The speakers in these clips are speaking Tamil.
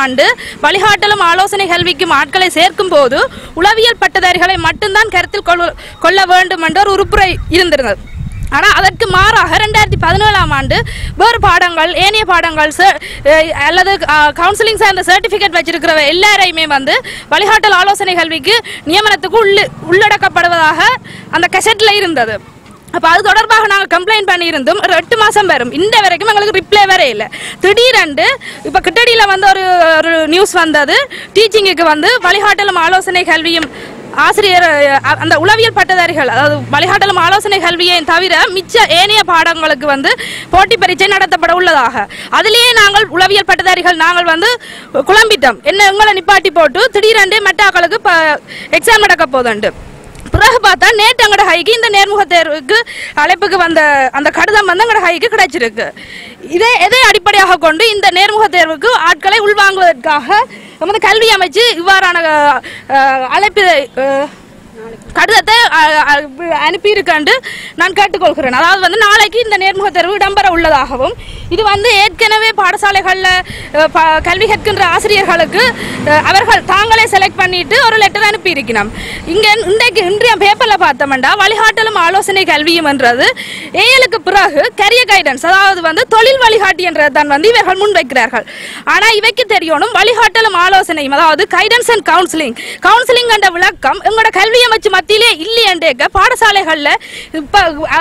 ஆண்டு வழிகாட்டலும் ஆலோசனை கல்விக்கும் ஆட்களை சேர்க்கும் போது உளவியல் பட்டதாரிகளை மட்டும்தான் கருத்தில் கொள்ள வேண்டும் என்ற ஒரு உறுப்புரை இருந்திருந்தது. ஆனால் அதற்கு மாறாக 2017 ஆண்டு வேறு பாடங்கள் ஏனைய பாடங்கள் அல்லது கவுன்சிலிங் சார்ந்த சர்டிஃபிகேட் வச்சிருக்கிற எல்லாரையுமே வந்து வழிகாட்டல் ஆலோசனை கல்விக்கு நியமனத்துக்கு உள்ளடக்கப்படுவதாக அந்த கெசட்டில் இருந்தது. அப்போ அது தொடர்பாக நாங்கள் கம்ப்ளைண்ட் பண்ணியிருந்தோம். 8 மாதம் வரும், இந்த வரைக்கும் எங்களுக்கு ரிப்ளை வரே இல்லை. திடீரென்று இப்போ கிட்டடியில் வந்து ஒரு நியூஸ் வந்தது, டீச்சிங்குக்கு வந்து வழிகாட்டலும் ஆலோசனை கல்வியும் ஆசிரியர் அந்த உளவியல் பட்டதாரிகள், அதாவது வழிகாட்டலும் ஆலோசனை கல்வியை தவிர மிச்ச ஏனைய பாடங்களுக்கு வந்து போட்டி பரீட்சை நடத்தப்பட உள்ளதாக. அதிலேயே நாங்கள் உளவியல் பட்டதாரிகள் நாங்கள் வந்து குழம்பிட்டோம். என்ன எங்களை நிப்பாட்டி போட்டு திடீரென்று மெட்டாக்களுக்கு எக்ஸாம் நடக்க போதுண்டு. பிறகு பார்த்தா நேற்று எங்கட ஹைக்கு இந்த நேர்முக தேர்வுக்கு அழைப்புக்கு வந்த அந்த கடிதம் வந்து எங்கட ஹைக்கு கிடைச்சிருக்கு. எதை அடிப்படையாக கொண்டு இந்த நேர்முக தேர்வுக்கு ஆட்களை உள்வாங்குவதற்காக நமது கல்வி அமைச்சு இவ்வாறான அழைப்பு கடிதத்தை அனுப்பியிருக்கேன் நான் கேட்டுக்கொள்கிறேன். அதாவது வந்து நாளைக்கு இந்த நேர்முக தேர்வு இடம்பெற உள்ளதாகவும், இது வந்து ஏற்கனவே பாடசாலைகளில் கல்வி கற்கின்ற ஆசிரியர்களுக்கு அவர்கள் தாங்களே செலக்ட் பண்ணிட்டு ஒரு லெட்டர் அனுப்பியிருக்கணும். இன்றைய பேப்பரில் பார்த்தோம்னா வழிகாட்டலும் ஆலோசனை கல்வியும் என்றது ஏஎலுக்கு பிறகு கரியர் கைடன்ஸ், அதாவது வந்து தொழில் வழிகாட்டி என்றது தான் வந்து இவர்கள் முன்வைக்கிறார்கள். ஆனால் இவைக்கு தெரியணும் வழிகாட்டலும் ஆலோசனையும், அதாவது கைடன்ஸ் அண்ட் கவுன்சிலிங் என்ற விளக்கம் எங்களோட கல்வி அமைச்சு மத்தியிலே இல்லையேக்க பாடசாலைகளில்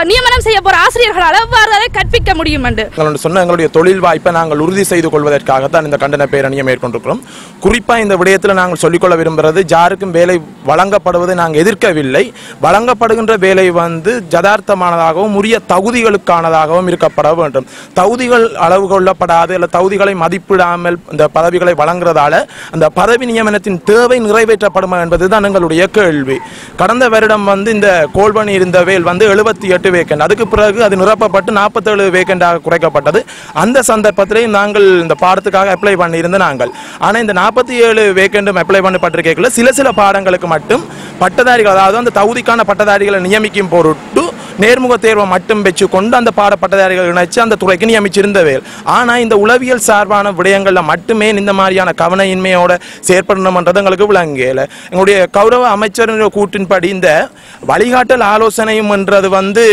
நியமனம் செய்ய போற ஆசிரியர்களால் எவ்வாறு அதை கற்பிக்க முடியும் என்று சொன்ன எங்களுடைய தொழில் வாய்ப்பை நாங்கள் உறுதி செய்து கொள்வதற்காகத்தான் இந்த கண்டன பேரணியை மேற்கொண்டிருக்கிறோம். குறிப்பாக இந்த விடயத்தில் நாங்கள் சொல்லிக்கொள்ள விரும்புகிறது, யாருக்கும் வேலை வழங்கப்படுவதை நாங்கள் எதிர்க்கவில்லை. வழங்கப்படுகின்ற வேலை வந்து யதார்த்தமானதாகவும் உரிய தகுதிகளுக்கானதாகவும் இருக்கப்பட வேண்டும். தகுதிகள் அளவு கொள்ளப்படாது அல்ல தகுதிகளை மதிப்பிடாமல் இந்த பதவிகளை வழங்குறதால அந்த பதவி நியமனத்தின் தேவை நிறைவேற்றப்படுமா என்பதுதான் எங்களுடைய கேள்வி. கடந்த வருடம் வந்து இந்த கோல்பணி இருந்த வேல் வந்து 78 வேக்கண்ட், அதுக்கு பிறகு அது நிரப்பப்பட்டு 47 வேக்கண்டாக குறைக்கப்பட்டது. அந்த சந்தர்ப்பத்திலே நாங்கள் இந்த பாடத்துக்காக அப்ளை பண்ணியிருந்த நாங்கள். ஆனால் இந்த 47 வேக்கண்டும் அப்ளை பண்ணப்பட்டிருக்கல சில பாடங்களுக்கு மட்டும் பட்டதாரிகள், அதாவது அந்த தகுதிக்கான பட்டதாரிகளை நியமிக்கும் பொருட்டு நேர்முக தேர்வை மட்டும் வச்சு கொண்டு அந்த பாட பட்டதாரிகள் இணைச்சு அந்த துறைக்கு நியமிச்சிருந்தவேல். ஆனால் இந்த உளவியல் சார்பான விடயங்களில் மட்டுமே இந்த மாதிரியான கவனையின்மையோட செயற்படணும்ன்றது எங்களுக்கு விளங்கல. எங்களுடைய கௌரவ அமைச்சரின் கூற்றின்படி இந்த வழிகாட்டல் ஆலோசனையும் என்றது வந்து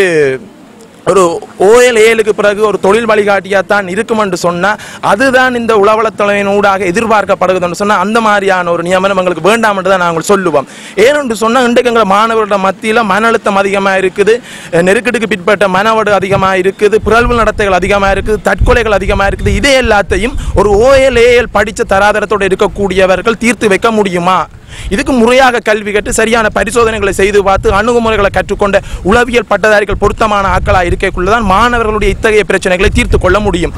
ஒரு OLAலுக்கு பிறகு ஒரு தொழில் வழிகாட்டியாத்தான் இருக்கும் என்று சொன்னால் அதுதான் இந்த உளவளத்தலையின் ஊடாக எதிர்பார்க்கப்படுகிறது சொன்னால் அந்த மாதிரியான ஒரு நியமனம் எங்களுக்கு வேண்டாம் என்று தான் நாங்கள் சொல்லுவோம். ஏனென்று சொன்னால் இன்றைக்கு எங்கள் மாணவர்களோட மத்தியில் மன அழுத்தம் அதிகமாக இருக்குது, நெருக்கடிக்கு பிற்பட்ட மனவடு அதிகமாக இருக்குது, பிறழ்வு நடத்தைகள் அதிகமாக இருக்குது, தற்கொலைகள் அதிகமாக இருக்குது. இதே எல்லாத்தையும் ஒரு OLAL படித்த தராதரத்தோடு இருக்கக்கூடியவர்கள் தீர்த்து வைக்க முடியுமா? இதுக்கு முறையாக கல்வி கற்று சரியான பரிசோதனைகளை செய்து பார்த்து அணுகுமுறைகளை கற்றுக்கொண்ட உளவியல் பட்டதாரிகள் பொருத்தமான ஆட்களாக இருக்கக்குள்ளதான் மாணவர்களுடைய இத்தகைய பிரச்சனைகளை தீர்த்து கொள்ள முடியும்.